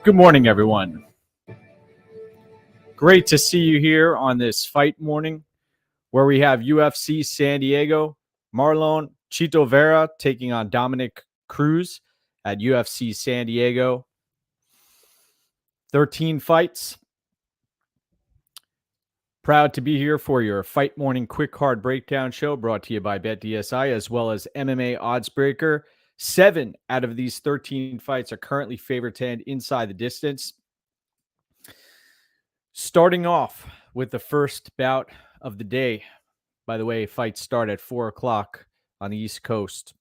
Good morning, everyone. Great to see you here on this fight morning where we have UFC San Diego, Marlon Chito Vera taking on Dominic Cruz at UFC San Diego. 13 fights. Proud to be here for your Fight Morning Quick Card Breakdown show brought to you by BetDSI as well as MMAOddsbreaker. 7 out of these 13 fights are currently favored to end inside the distance. Starting off with the first bout of the day. By the way, fights start at 4 o'clock on the East Coast.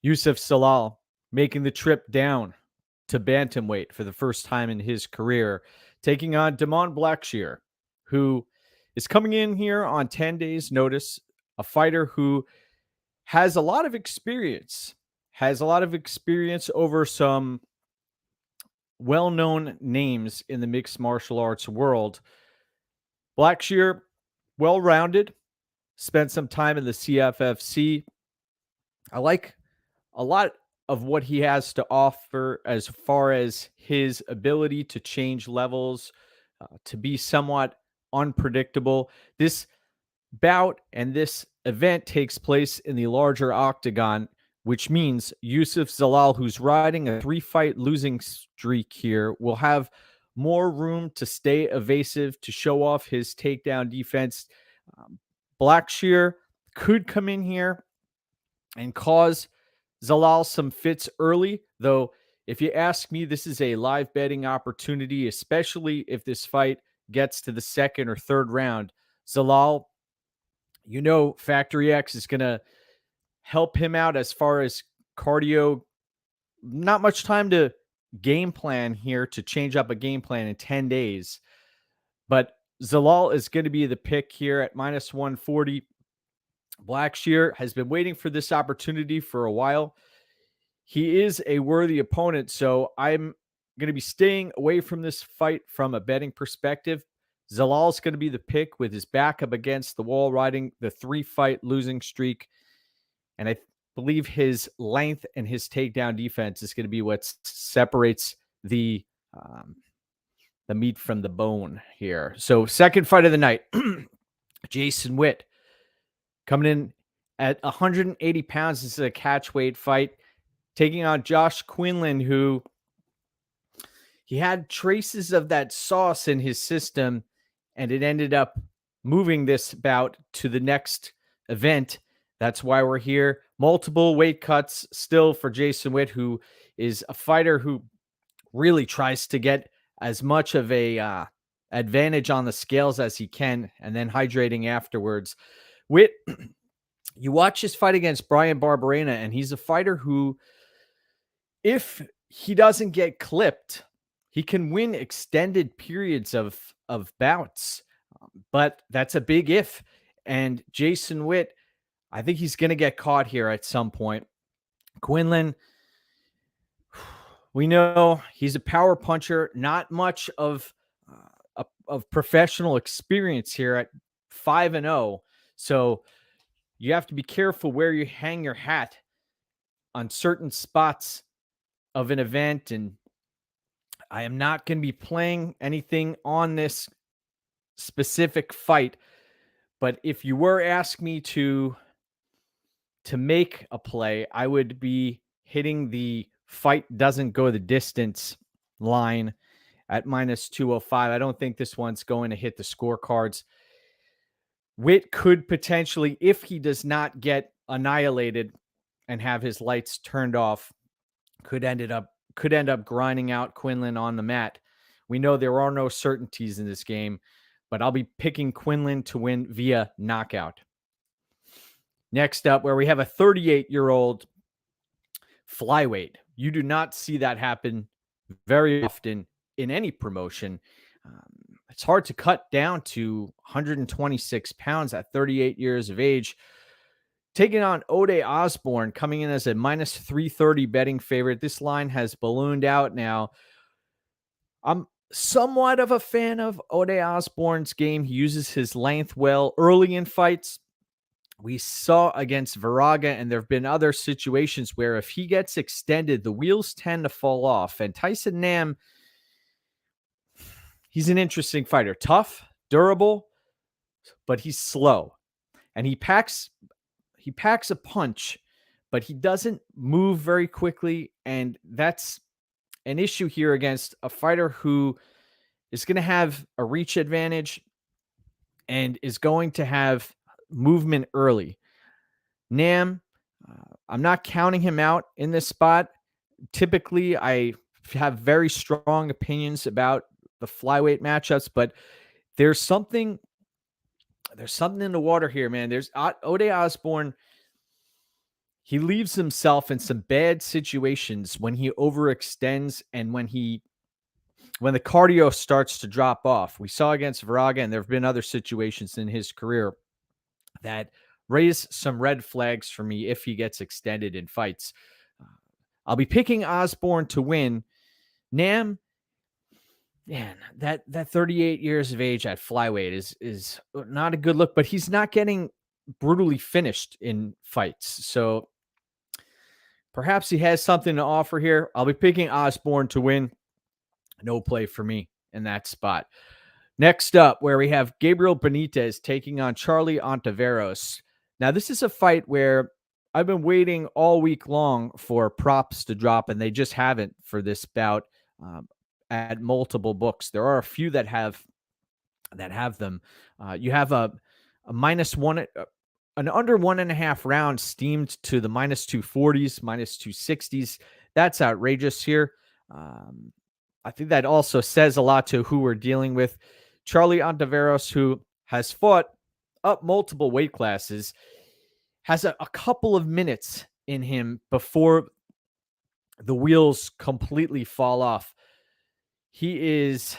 Youssef Zalal making the trip down to bantamweight for the first time in his career, taking on Zalal-Blackshear, who is coming in here on 10 days' notice, a fighter who has a lot of experience, over some well-known names in the mixed martial arts world. Blackshear, well-rounded, spent some time in the CFFC. I like a lot of what he has to offer as far as his ability to change levels, to be somewhat unpredictable. This bout and this event takes place in the larger octagon, which means Youssef Zalal, who's riding a 3-fight losing streak here, will have more room to stay evasive, to show off his takedown defense. Blackshear could come in here and cause Zalal some fits early, though if you ask me, this is a live betting opportunity, especially if this fight gets to the second or third round. Zalal, Factory X is going to help him out as far as cardio. Not much time to game plan here, to change up a game plan in 10 days. But Zalal is going to be the pick here at minus 140. Blackshear has been waiting for this opportunity for a while. He is a worthy opponent, so I'm going to be staying away from this fight from a betting perspective. Zalal is going to be the pick with his back up against the wall, riding the 3-fight losing streak. And I believe his length and his takedown defense is going to be what separates the meat from the bone here. So second fight of the night, Jason Witt coming in at 180 pounds. This is a catch weight fight, taking on Witt-Quinlan, who he had traces of that sauce in his system, and it ended up moving this bout to the next event. That's why we're here. Multiple weight cuts still for Jason Witt, who is a fighter who really tries to get as much of a advantage on the scales as he can, and then hydrating afterwards. Witt, you watch his fight against Brian Barberena, and he's a fighter who, if he doesn't get clipped, he can win extended periods of bouts. But that's a big if. And Jason Witt, I think he's going to get caught here at some point. Quinlan, we know he's a power puncher, not much of professional experience here at 5-0. So you have to be careful where you hang your hat on certain spots of an event. And I am not going to be playing anything on this specific fight. But if you were asking me to make a play, I would be hitting the fight doesn't go the distance line at minus 205. I don't think this one's going to hit the scorecards. Witt could potentially, if he does not get annihilated and have his lights turned off, could end up grinding out Quinlan on the mat. We know there are no certainties in this game, but I'll be picking Quinlan to win via knockout. Next up, where we have a 38-year-old flyweight. You do not see that happen very often in any promotion. It's hard to cut down to 126 pounds at 38 years of age. taking on Ode Osbourne, coming in as a minus 330 betting favorite. This line has ballooned out now. I'm somewhat of a fan of Ode Osbourne's game. He uses his length well early in fights. We saw against Viraga, and there have been other situations where if he gets extended, the wheels tend to fall off. And Tyson Nam, he's an interesting fighter. Tough, durable, but he's slow. And he packs a punch, but he doesn't move very quickly. And that's an issue here against a fighter who is going to have a reach advantage and is going to have movement early. Nam, I'm not counting him out in this spot. Typically, I have very strong opinions about the flyweight matchups, but there's something in the water here, man. There's Ode Osbourne. He leaves himself in some bad situations when he overextends and when the cardio starts to drop off. We saw against Viraga, and there have been other situations in his career that raise some red flags for me if he gets extended in fights. I'll be picking Osbourne to win. Nam, man, that 38 years of age at flyweight is not a good look, but he's not getting brutally finished in fights. So perhaps he has something to offer here. I'll be picking Osbourne to win. No play for me in that spot. Next up, where we have Gabriel Benitez taking on Zalal-Ontiveros. Now, this is a fight where I've been waiting all week long for props to drop, and they just haven't for this bout at multiple books. There are a few that have them. You have a minus one, an under 1.5 rounds steamed to the minus 240s, minus 260s. That's outrageous here. I think that also says a lot to who we're dealing with. Zalal-Ontiveros, who has fought up multiple weight classes, has a couple of minutes in him before the wheels completely fall off. He's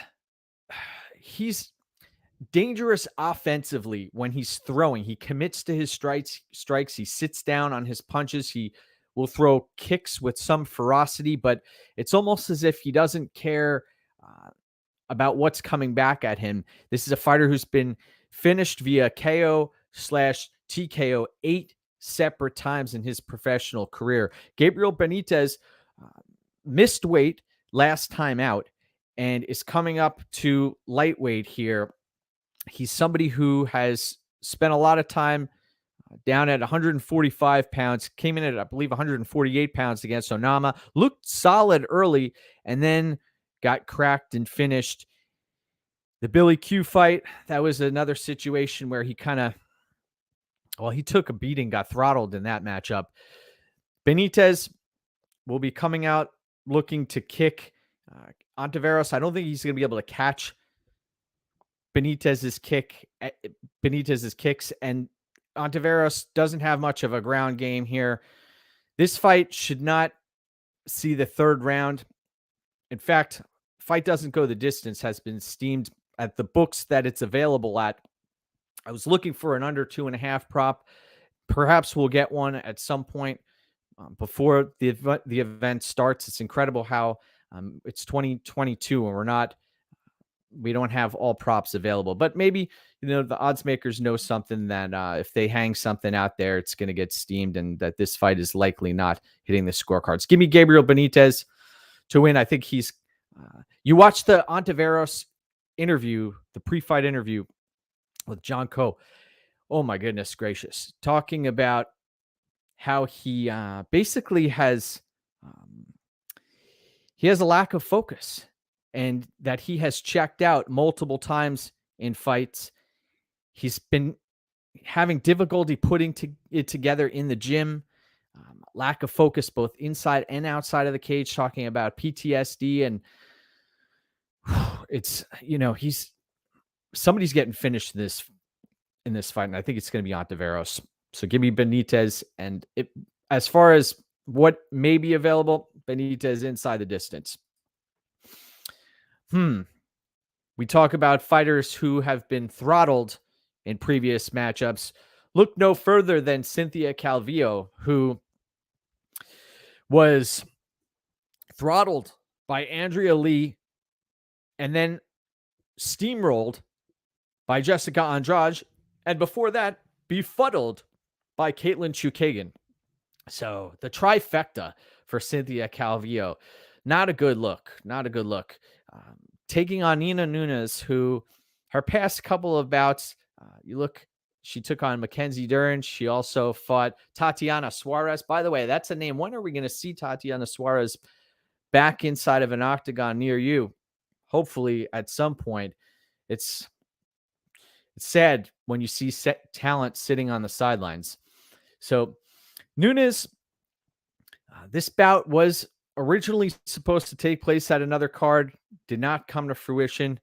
dangerous offensively when he's throwing. He commits to his strikes. He sits down on his punches. He will throw kicks with some ferocity, but it's almost as if he doesn't care about what's coming back at him. This is a fighter who's been finished via KO/TKO 8 separate times in his professional career. Gabriel Benitez missed weight last time out and is coming up to lightweight here. He's somebody who has spent a lot of time down at 145 pounds, came in at, I believe, 148 pounds against Onama, looked solid early, and then got cracked and finished. The Billy Q fight, that was another situation where he he took a beating, got throttled in that matchup. Benitez will be coming out looking to kick Ontiveros. I don't think he's going to be able to catch Benitez's kicks, and Ontiveros doesn't have much of a ground game here. This fight should not see the third round. In fact, fight doesn't go the distance, has been steamed at the books that it's available at. I was looking for an under 2.5 prop. Perhaps we'll get one at some point before the event starts. It's incredible how it's 2022 and we don't have all props available, but maybe, the odds makers know something that if they hang something out there, it's going to get steamed, and that this fight is likely not hitting the scorecards. Give me Gabriel Benitez to win. I think he's, you watched the Ontiveros interview, the pre-fight interview with John Coe. Oh my goodness gracious. Talking about how he basically has a lack of focus, and that he has checked out multiple times in fights. He's been having difficulty putting it together in the gym. Lack of focus both inside and outside of the cage, talking about PTSD. And it's, somebody's getting finished in this fight, and I think it's going to be Ontiveros. So give me Benitez. And as far as what may be available, Benitez inside the distance. We talk about fighters who have been throttled in previous matchups. look no further than Cynthia Calvillo, who was throttled by Andrea Lee and then steamrolled by Jessica Andrade, and before that, befuddled by Caitlin Chukagian. So the trifecta for Cynthia Calvillo, not a good look. Not a good look. Taking on Nina Nunes, who her past couple of bouts, she took on Mackenzie Dern. She also fought Tatiana Suarez. By the way, that's a name. When are we going to see Tatiana Suarez back inside of an octagon near you? Hopefully at some point. It's sad when you see talent sitting on the sidelines. So Nunes, this bout was originally supposed to take place at another card, did not come to fruition.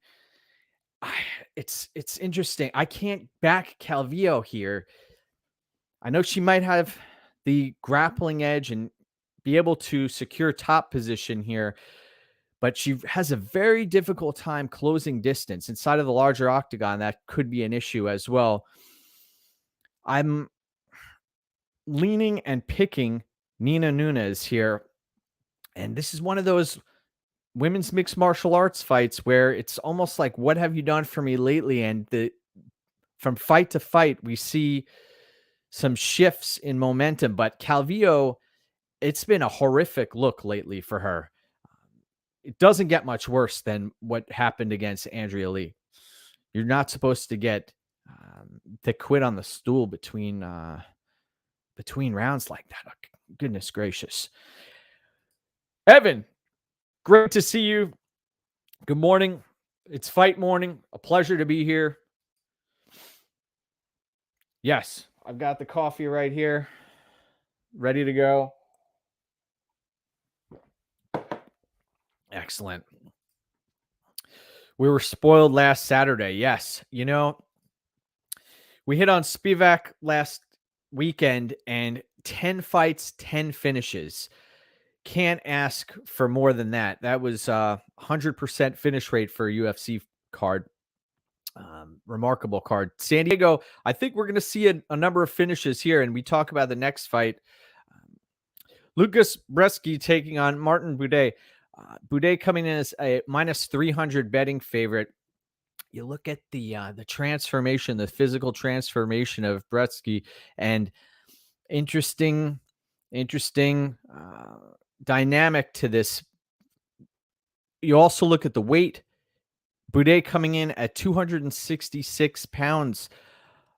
It's interesting. I can't back Calvillo here. I know she might have the grappling edge and be able to secure top position here, but she has a very difficult time closing distance inside of the larger octagon. That could be an issue as well. I'm leaning and picking Nina Nunes here. And this is one of those women's mixed martial arts fights where it's almost like, what have you done for me lately? And from fight to fight, we see some shifts in momentum. But Calvillo, it's been a horrific look lately for her. It doesn't get much worse than what happened against Andrea Lee. You're not supposed to get to quit on the stool between rounds like that. Oh, goodness gracious. Evan, great to see you. Good morning. It's fight morning. A pleasure to be here. Yes, I've got the coffee right here, ready to go. Excellent. We were spoiled last Saturday. Yes. You know, we hit on Spivak last weekend and 10 fights, 10 finishes. Can't ask for more than that. That was 100% finish rate for a UFC card. Remarkable card. San Diego, I think we're going to see a number of finishes here, and we talk about the next fight. Lucas Brzeski taking on Martin Buday. Buday coming in as a minus 300 betting favorite. You look at the transformation, the physical transformation of Brzeski, and interesting dynamic to this. You also look at the weight. Buday coming in at 266 pounds.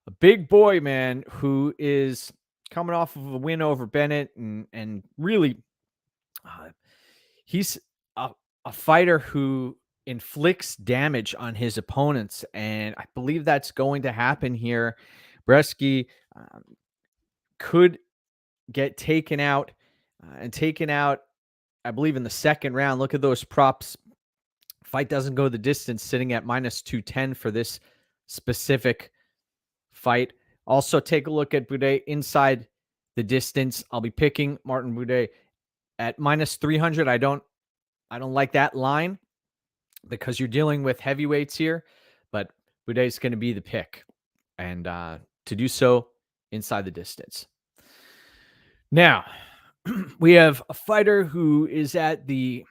A big boy, man, who is coming off of a win over Bennett and really he's a fighter who inflicts damage on his opponents, and I believe that's going to happen here. Brzeski could get taken out, I believe, in the second round. Look at those props. Fight doesn't go the distance, sitting at minus 210 for this specific fight. Also, take a look at Buday inside the distance. I'll be picking Martin Buday at minus 300. I don't like that line because you're dealing with heavyweights here, but Buday is going to be the pick, and to do so inside the distance. Now, we have a fighter who is at the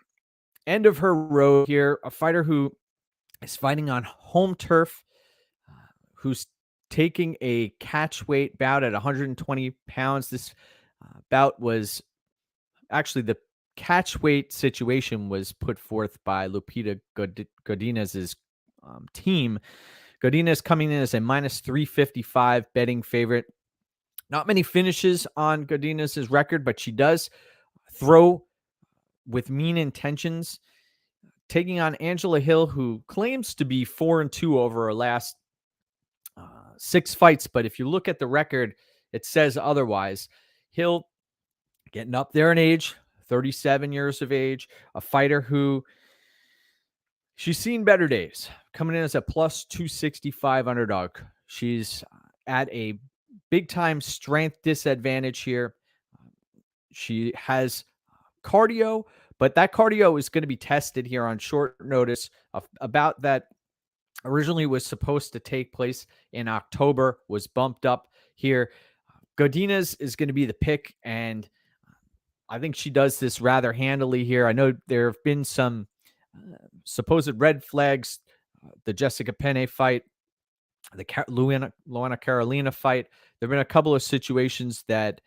end of her road here, a fighter who is fighting on home turf, who's taking a catch weight bout at 120 pounds. This bout was actually, the catch weight situation was put forth by Lupita Godinez's team. Godinez coming in as a minus 355 betting favorite. Not many finishes on Godinez's record, but she does throw with mean intentions. Taking on Angela Hill, who claims to be 4-2 over her last 6 fights. But if you look at the record, it says otherwise. Hill getting up there in age, 37 years of age, a fighter who she's seen better days, coming in as a plus 265 underdog. She's at a big-time strength disadvantage here. She has cardio, but that cardio is going to be tested here on short notice. About that originally was supposed to take place in October, was bumped up here. Godinez is going to be the pick, and I think she does this rather handily here. I know there have been some supposed red flags, the Jessica Penne fight, the Luana Carolina fight. There have been a couple of situations that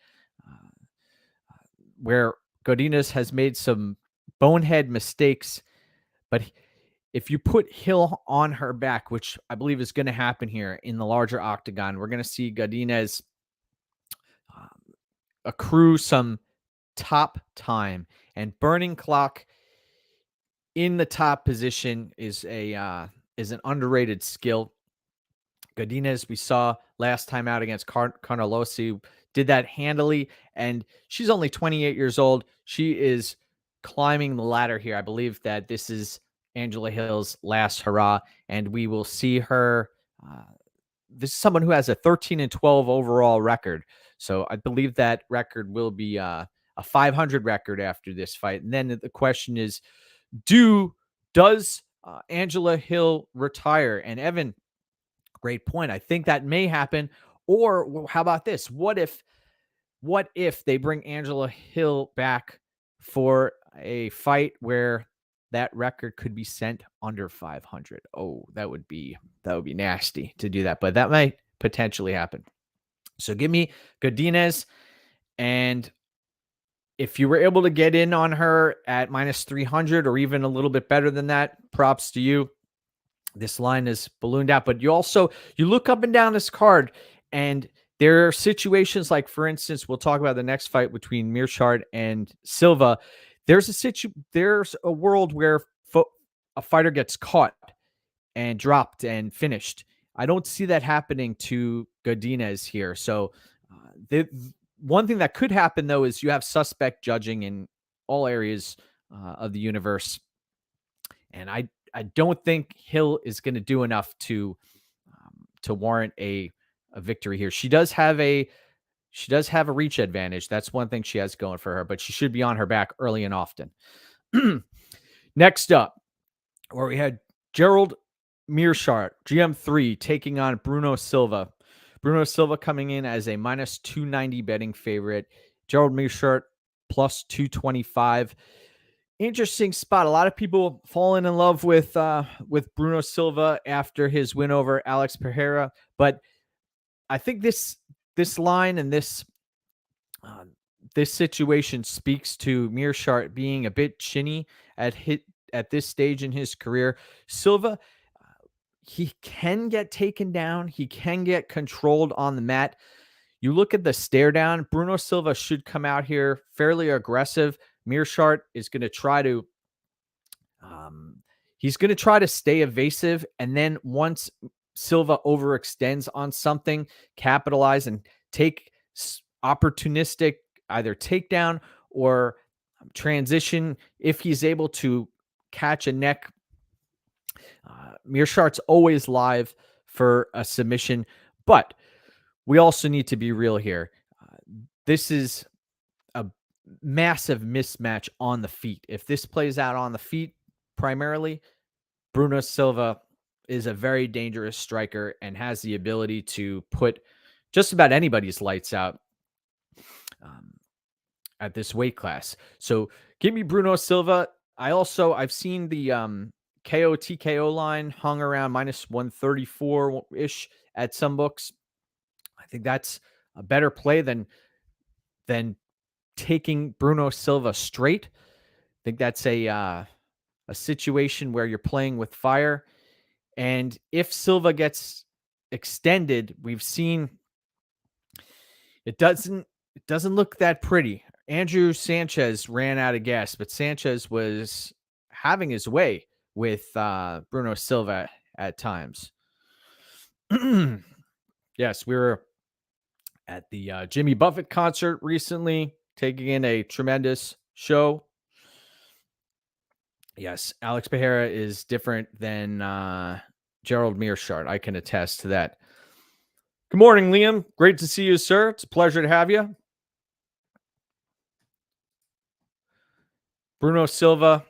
where Godinez has made some bonehead mistakes, but if you put Hill on her back, which I believe is going to happen here in the larger octagon, we're going to see Godinez accrue some top time, and burning clock in the top position is an underrated skill. Godinez, we saw last time out against Carnelossi, did that handily, and she's only 28 years old. She is climbing the ladder here. I believe that this is Angela Hill's last hurrah, and we will see her. This is someone who has a 13-12 overall record, so I believe that record will be a 500 record after this fight. And then the question is, does Angela Hill retire? And Evan, great point. I think that may happen. Or how about this? What if they bring Angela Hill back for a fight where that record could be sent under 500? Oh, that would be nasty to do that, but that might potentially happen. So give me Godinez, and if you were able to get in on her at -300 or even a little bit better than that, props to you. This line is ballooned out, but you look up and down this card, and there are situations like, for instance, we'll talk about the next fight between Meerschaert and Silva. There's a world where a fighter gets caught and dropped and finished. I don't see that happening to Godinez here. So one thing that could happen, though, is you have suspect judging in all areas of the universe. And I don't think Hill is going to do enough to warrant a victory here. She does have a reach advantage. That's one thing she has going for her, but she should be on her back early and often. Next up, where we had Gerald Meerschaert, GM3, taking on Bruno Silva. Bruno Silva coming in as a -290 betting favorite. Gerald Meerschaert +225. Interesting spot. A lot of people falling in love with Bruno Silva after his win over Alex Pereira, but I think this line and this situation speaks to Meerschaert being a bit chinny at this stage in his career. Silva, he can get taken down. He can get controlled on the mat. You look at the stare down. Bruno Silva should come out here fairly aggressive. Meerschaert is going to try to stay evasive, and then once Silva overextends on something, capitalize and take opportunistic either takedown or transition. If he's able to catch a neck, Meerschaert's always live for a submission, but we also need to be real here. This is a massive mismatch on the feet. If this plays out on the feet primarily, Bruno Silva is a very dangerous striker and has the ability to put just about anybody's lights out at this weight class. So give me Bruno Silva. I've seen the KO TKO line hung around -134-ish at some books. I think that's a better play than taking Bruno Silva straight. I think that's a situation where you're playing with fire. And if Silva gets extended, we've seen it doesn't look that pretty. Andrew Sanchez ran out of gas, but Sanchez was having his way with Bruno Silva at times. Yes, we were at the Jimmy Buffett concert recently, taking in a tremendous show. Yes, Alex Pereira is different than Gerald Meerschaert. I can attest to that. Good morning, Liam. Great to see you, sir. It's a pleasure to have you. Bruno Silva,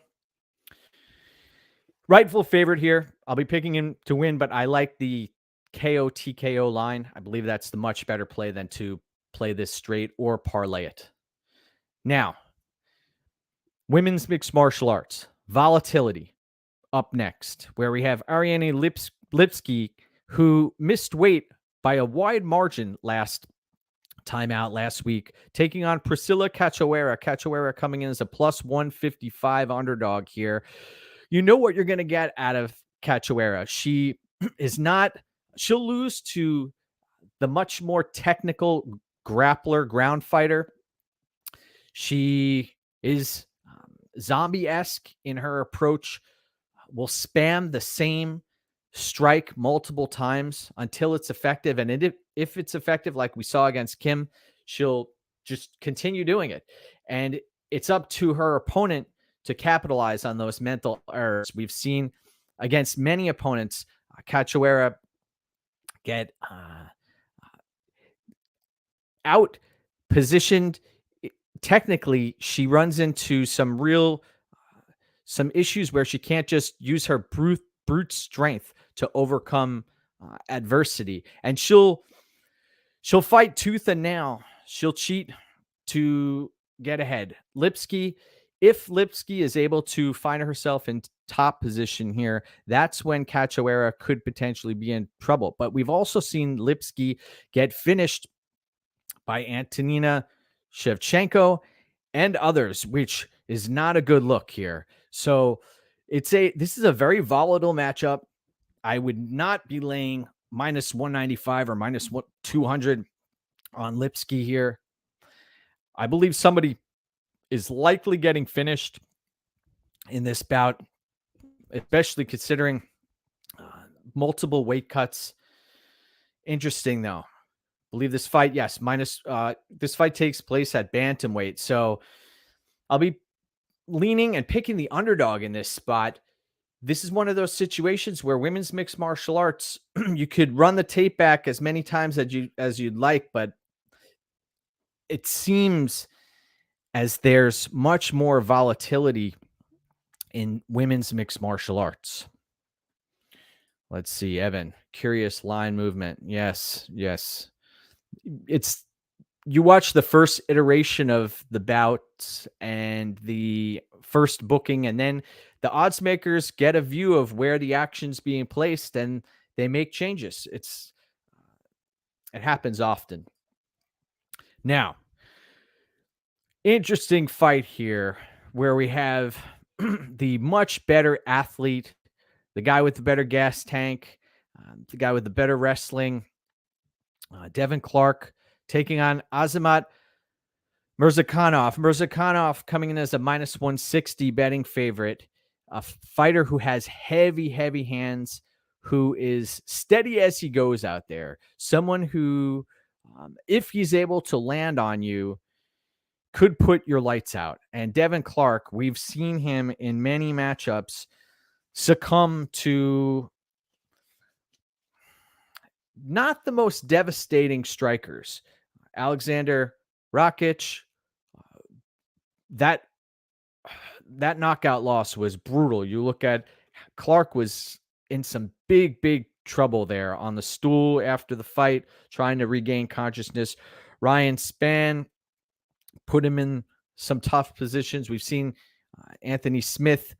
rightful favorite here. I'll be picking him to win, but I like the KO TKO line. I believe that's the much better play than to play this straight or parlay it. Now, women's mixed martial arts, volatility up next, where we have Ariane Lipski, who missed weight by a wide margin last week, taking on Brzeski-Cachoeira. Cachoeira coming in as a plus 155 underdog here. You know what you're going to get out of Cachoeira. She'll lose to the much more technical grappler, ground fighter. She is zombie-esque in her approach, will spam the same strike multiple times until it's effective. And if it's effective, like we saw against Kim, she'll just continue doing it. And it's up to her opponent to capitalize on those mental errors. We've seen against many opponents, Cachoeira get out positioned. Technically, she runs into some issues where she can't just use her brute strength to overcome adversity, and she'll fight tooth and nail. She'll cheat to get ahead. If Lipski is able to find herself in top position here, that's when Cachoeira could potentially be in trouble. But we've also seen Lipski get finished by Antonina Shevchenko and others, which is not a good look here. So this is a very volatile matchup. I would not be laying minus 195 or minus 200 on Lipski here. I believe somebody is likely getting finished in this bout, especially considering multiple weight cuts. Interesting, though. I believe this fight, this fight takes place at bantamweight. So I'll be leaning and picking the underdog in this spot. This is one of those situations where women's mixed martial arts, you could run the tape back as many times as you'd like, but it seems as there's much more volatility in women's mixed martial arts. Let's see, Evan, curious line movement. Yes. You watch the first iteration of the bouts and the first booking, and then the odds makers get a view of where the action's being placed and they make changes. It happens often. Now, interesting fight here where we have the much better athlete, the guy with the better gas tank, the guy with the better wrestling, Devin Clark, taking on Azamat Murzakanov. Murzakanov coming in as a minus 160 betting favorite, a fighter who has heavy hands, who is steady as he goes out there. Someone who, if he's able to land on you, could put your lights out. And Devin Clark, we've seen him in many matchups succumb to not the most devastating strikers. Alexander Rakic, that knockout loss was brutal. You look at Clark was in some big trouble there on the stool after the fight, trying to regain consciousness. Ryan Spann put him in some tough positions. We've seen Anthony Smith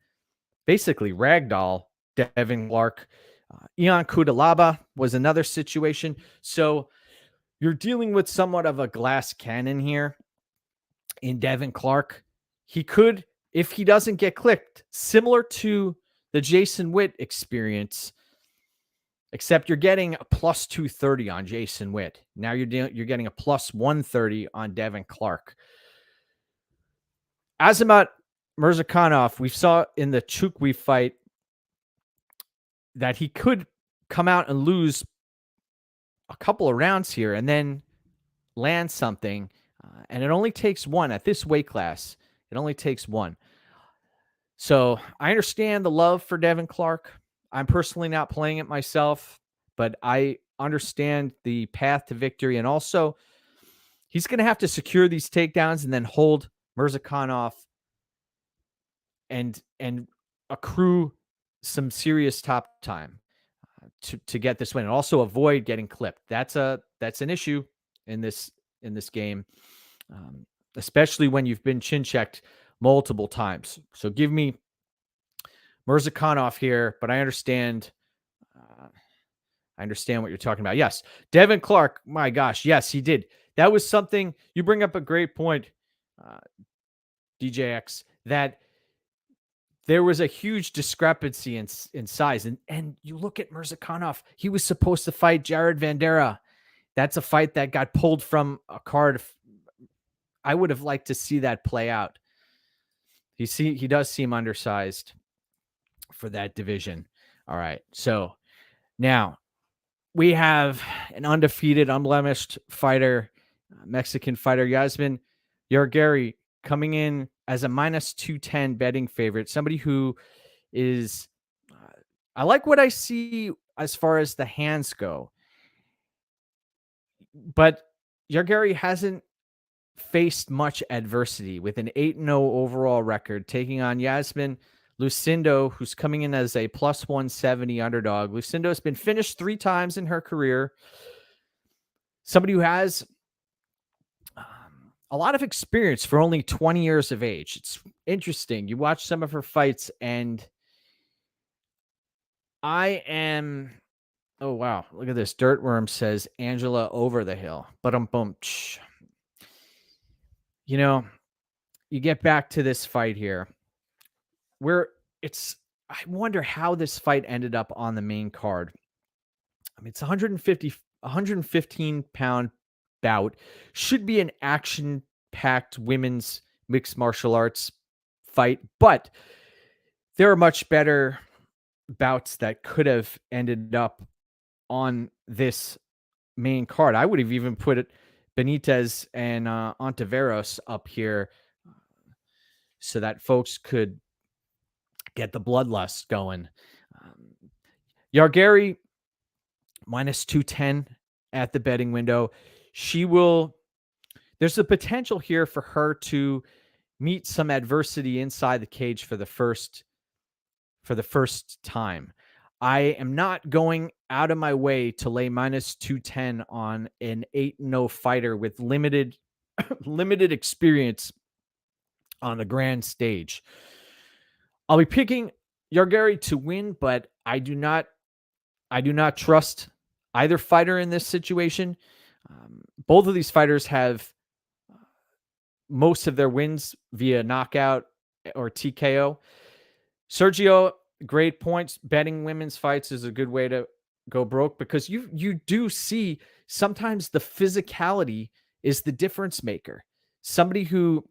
basically ragdoll Devin Clark. Ion Kudalaba was another situation. So you're dealing with somewhat of a glass cannon here in Devin Clark. He could, if he doesn't get clipped, similar to the Jason Witt experience, except you're getting a plus 230 on Jason Witt. Now you're getting a plus 130 on Devin Clark. Azamat Murzakanov, we saw in the Chukwi fight that he could come out and lose a couple of rounds here and then land something. And it only takes one at this weight class. It only takes one. So I understand the love for Devin Clark. I'm personally not playing it myself, but I understand the path to victory. And also, he's going to have to secure these takedowns and then hold Murzakanov and accrue some serious top time. to get this win, and also avoid getting clipped. That's an issue in this game, especially when you've been chin checked multiple times. So give me Murzakanov here, but I understand. I understand what you're talking about. Yes, Devin Clark. My gosh, yes, he did. That was something. You bring up a great point, DJX, that there was a huge discrepancy in size. And you look at Murzakanov, he was supposed to fight Jared Vanderaa. That's a fight that got pulled from a card. I would have liked to see that play out. He does seem undersized for that division. All right. So now we have an undefeated, unblemished fighter, Mexican fighter, Yasmin Jauregui, coming in as a -210 betting favorite. Somebody who is, I like what I see as far as the hands go. But Jauregui hasn't faced much adversity with an 8-0 overall record, taking on Jauregui-Lucindo, who's coming in as a +170 underdog. Lucindo has been finished 3 times in her career. Somebody who has a lot of experience for only 20 years of age. It's interesting. You watch some of her fights, and I am... Oh, wow. Look at this. Dirtworm says Angela over the hill. But you know, you get back to this fight here where I wonder how this fight ended up on the main card. I mean, it's 115-pound bout. Should be an action-packed women's mixed martial arts fight, but there are much better bouts that could have ended up on this main card. I would have even put it Benitez and Ontiveros up here so that folks could get the bloodlust going. Jauregui -210 at the betting window. There's a potential here for her to meet some adversity inside the cage for the first time. I am not going out of my way to lay -210 on an 8-0 fighter with limited experience on the grand stage. I'll be picking Jauregui to win, but I do not trust either fighter in this situation. Both of these fighters have most of their wins via knockout or TKO. Sergio, great points. Betting women's fights is a good way to go broke, because you do see sometimes the physicality is the difference maker. Somebody who,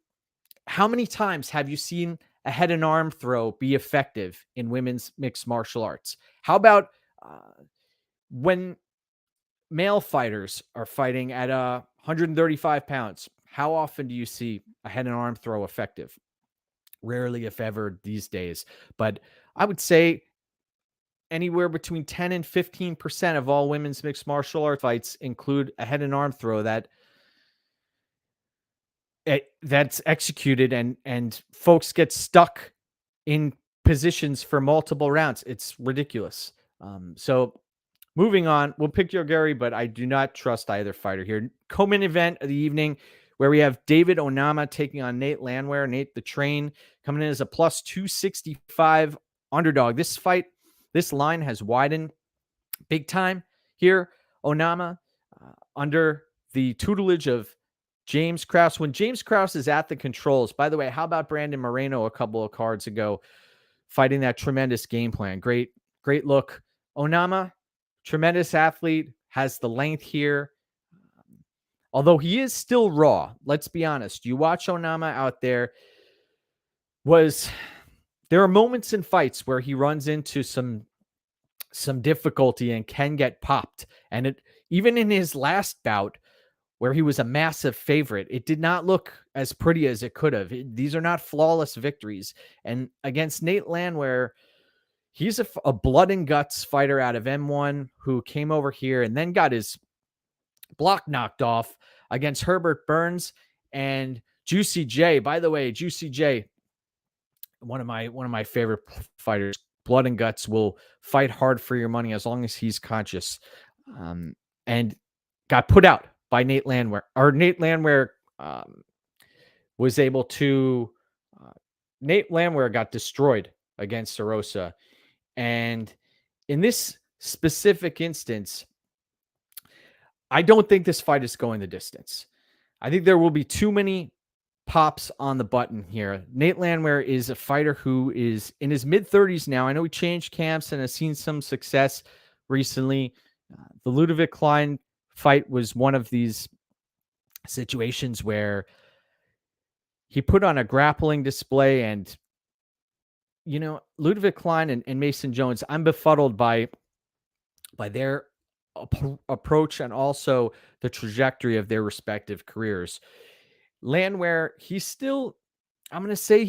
how many times have you seen a head and arm throw be effective in women's mixed martial arts? How about when male fighters are fighting at 135 pounds? How often do you see a head and arm throw effective? Rarely, if ever, these days. But I would say anywhere between 10 and 15% of all women's mixed martial arts fights include a head and arm throw that's executed, and folks get stuck in positions for multiple rounds. It's ridiculous. So moving on, we'll pick Jauregui, but I do not trust either fighter here. Co-main event of the evening, where we have David Onama taking on Nate Landwehr. Nate the Train coming in as a +265 underdog. This line has widened big time here. Onama under the tutelage of James Krause. When James Krause is at the controls, by the way, how about Brandon Moreno a couple of cards ago fighting that tremendous game plan? Great look. Onama, tremendous athlete, has the length here. Although he is still raw, let's be honest. You watch Onama out there, there are moments in fights where he runs into some difficulty and can get popped. And even in his last bout, where he was a massive favorite, it did not look as pretty as it could have. These are not flawless victories. And against Nate Landwehr, he's a blood and guts fighter out of M1 who came over here and then got his block knocked off against Herbert Burns and Juicy J. By the way, Juicy J, one of my favorite fighters, blood and guts, will fight hard for your money as long as he's conscious. And got put out by Nate Landwehr. Or Nate Landwehr was able to... Nate Landwehr got destroyed against Erosa. And in this specific instance, I don't think this fight is going the distance. I think there will be too many pops on the button here. Nate Landwehr is a fighter who is in his mid-30s now. I know he changed camps and has seen some success recently. The Ludovic Klein fight was one of these situations where he put on a grappling display, and, you know, Ludovic Klein and Mason Jones, I'm befuddled by their approach and also the trajectory of their respective careers. Landwehr, he's still, I'm going to say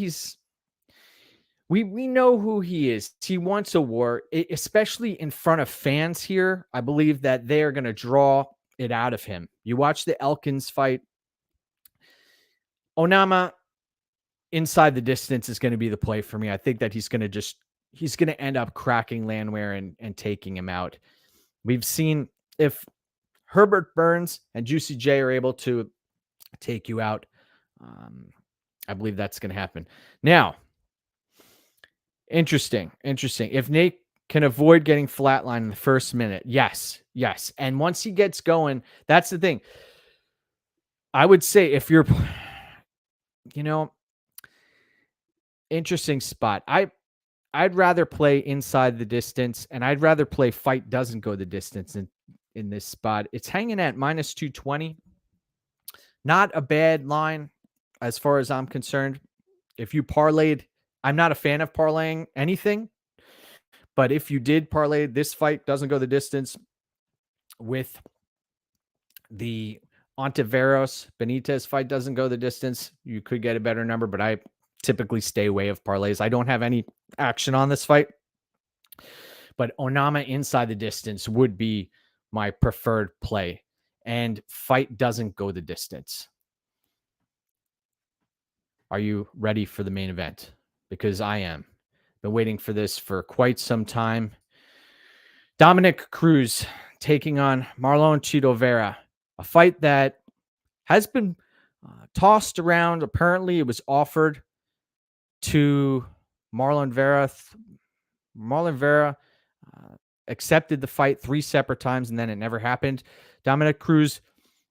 we know who he is. He wants a war, especially in front of fans here. I believe that they are going to draw it out of him. You watch the Elkins fight. Onama inside the distance is going to be the play for me. I think that he's going to end up cracking Landwehr and taking him out. We've seen if Herbert Burns and Juicy J are able to take you out, I believe that's going to happen. Now, interesting. If Nate can avoid getting flatlined in the first minute, yes. And once he gets going, that's the thing. I would say if you're, interesting spot. I'd rather play inside the distance, and I'd rather play fight doesn't go the distance in this spot. It's hanging at -220. Not a bad line as far as I'm concerned. If you parlayed, I'm not a fan of parlaying anything, but if you did parlay this fight doesn't go the distance with the Ontiveros Benitez fight doesn't go the distance, you could get a better number, but I typically stay away of parlays. I don't have any action on this fight, but Onama inside the distance would be my preferred play, and fight doesn't go the distance. Are you ready for the main event? Because I am. Been waiting for this for quite some time. Dominick Cruz taking on Marlon Chito Vera, a fight that has been tossed around. Apparently, it was offered to Marlon Vera. Marlon Vera accepted the fight 3 separate times, and then it never happened. Dominick Cruz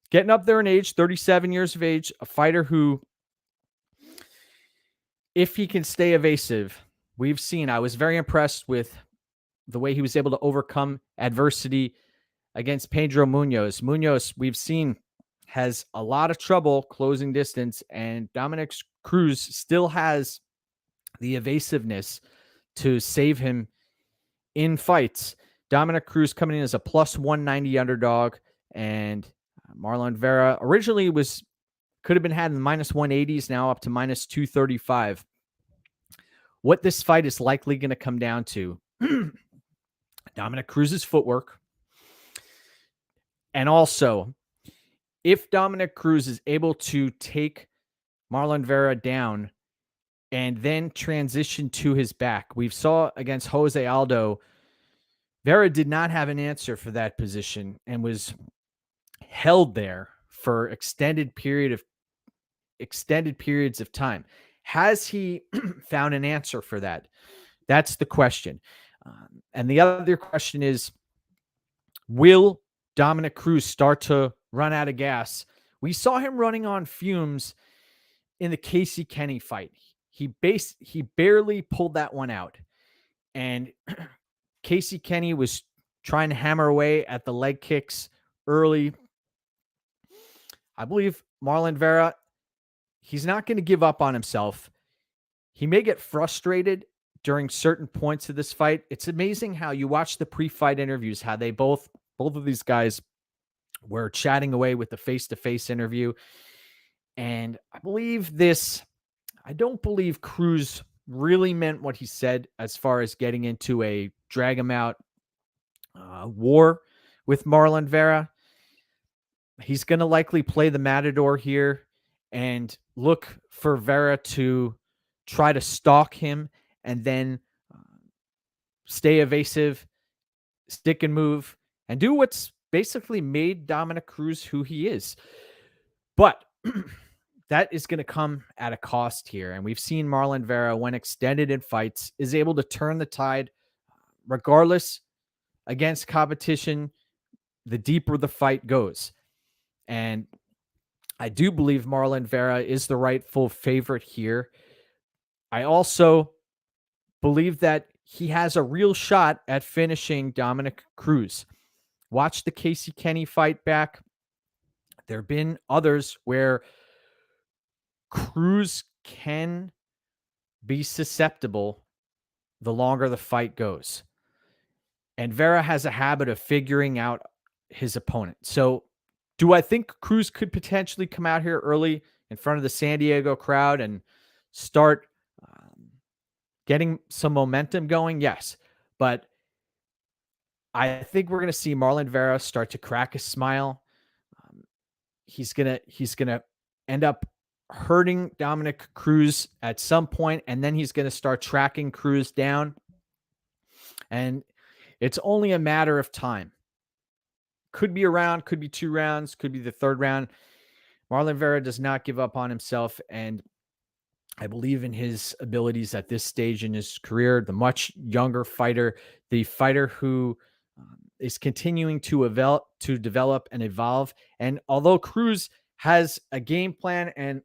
getting up there in age, 37 years of age, a fighter who, if he can stay evasive, we've seen, I was very impressed with the way he was able to overcome adversity against Pedro Munoz. Munoz, we've seen, has a lot of trouble closing distance, and Dominick Cruz still has the evasiveness to save him in fights. Dominick Cruz coming in as a +190 underdog, and Marlon Vera originally could have been had in the -180s, now up to -235. What this fight is likely going to come down to, Dominick Cruz's footwork, and also if Dominick Cruz is able to take Marlon Vera down and then transition to his back. We saw against Jose Aldo, Vera did not have an answer for that position and was held there for extended periods of time. Has he found an answer for that? That's the question. And the other question is, will Dominick Cruz start to run out of gas? We saw him running on fumes in the Casey Kenny fight. He barely pulled that one out. And Casey Kenny was trying to hammer away at the leg kicks early. I believe Marlon Vera, he's not going to give up on himself. He may get frustrated during certain points of this fight. It's amazing how you watch the pre-fight interviews, how they both of these guys were chatting away with the face-to-face interview. And I don't believe Cruz really meant what he said as far as getting into a drag him out war with Marlon Vera. He's going to likely play the matador here and look for Vera to try to stalk him and then stay evasive, stick and move, and do what's basically made Dominick Cruz who he is. But that is going to come at a cost here. And we've seen Marlon Vera, when extended in fights, is able to turn the tide regardless against competition, the deeper the fight goes. And I do believe Marlon Vera is the rightful favorite here. I also believe that he has a real shot at finishing Dominick Cruz. Watch the Casey Kenny fight back. There have been others where Cruz can be susceptible the longer the fight goes. And Vera has a habit of figuring out his opponent. So do I think Cruz could potentially come out here early in front of the San Diego crowd and start getting some momentum going? Yes. But I think we're going to see Marlon Vera start to crack a smile. He's going to end up hurting Dominick Cruz at some point, and then he's going to start tracking Cruz down. And it's only a matter of time. Could be a round, could be 2 rounds, could be the 3rd round. Marlon Vera does not give up on himself, and I believe in his abilities at this stage in his career. The much younger fighter, the fighter who is continuing to develop and evolve. And although Cruz has a game plan, and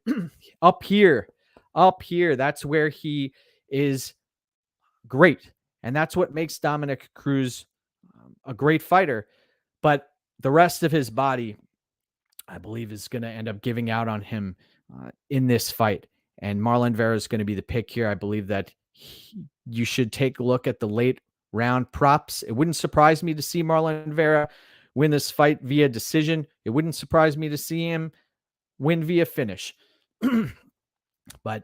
up here, that's where he is great. And that's what makes Dominick Cruz a great fighter. But the rest of his body, I believe, is going to end up giving out on him in this fight. And Marlon Vera is going to be the pick here. I believe that you should take a look at the late round props. It wouldn't surprise me to see Marlon Vera win this fight via decision. It wouldn't surprise me to see him win via finish. But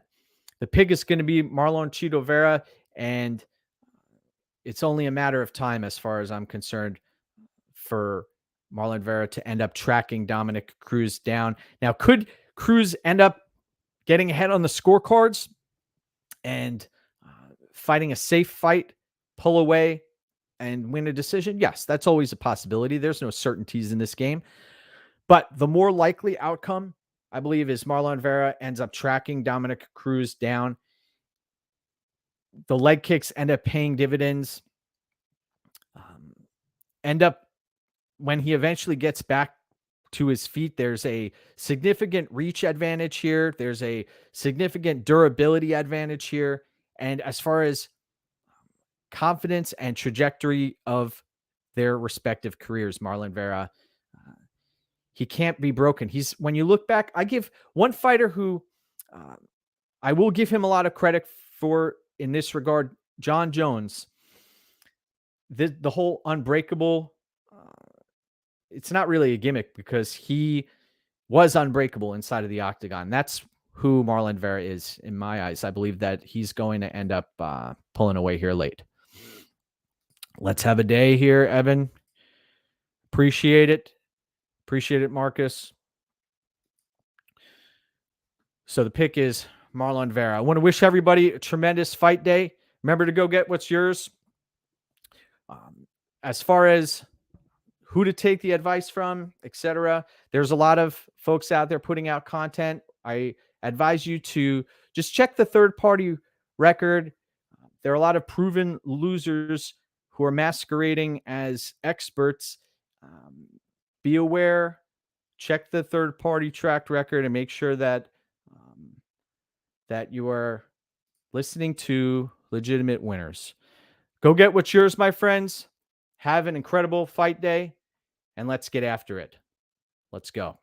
the pick is going to be Marlon Chito Vera, and it's only a matter of time, as far as I'm concerned, for Marlon Vera to end up tracking Dominick Cruz down. Now, could Cruz end up getting ahead on the scorecards and fighting a safe fight, pull away, and win a decision? Yes, that's always a possibility. There's no certainties in this game. But the more likely outcome, I believe, is Marlon Vera ends up tracking Dominick Cruz down. The leg kicks end up paying dividends. When he eventually gets back to his feet, there's a significant reach advantage here. There's a significant durability advantage here. And as far as confidence and trajectory of their respective careers, Marlon Vera, he can't be broken. When you look back, I give one fighter who I will give him a lot of credit for in this regard, John Jones. The whole unbreakable, it's not really a gimmick, because he was unbreakable inside of the octagon. That's who Marlon Vera is in my eyes. I believe that he's going to end up pulling away here late. Let's have a day here, Evan. Appreciate it. Appreciate it, Marcus. So the pick is Marlon Vera. I want to wish everybody a tremendous fight day. Remember to go get what's yours. As far as who to take the advice from, etc., there's a lot of folks out there putting out content. I advise you to just check the third-party record. There are a lot of proven losers who are masquerading as experts. Be aware, check the third-party track record, and make sure that that you are listening to legitimate winners. Go get what's yours, my friends. Have an incredible fight day, and let's get after it. Let's go.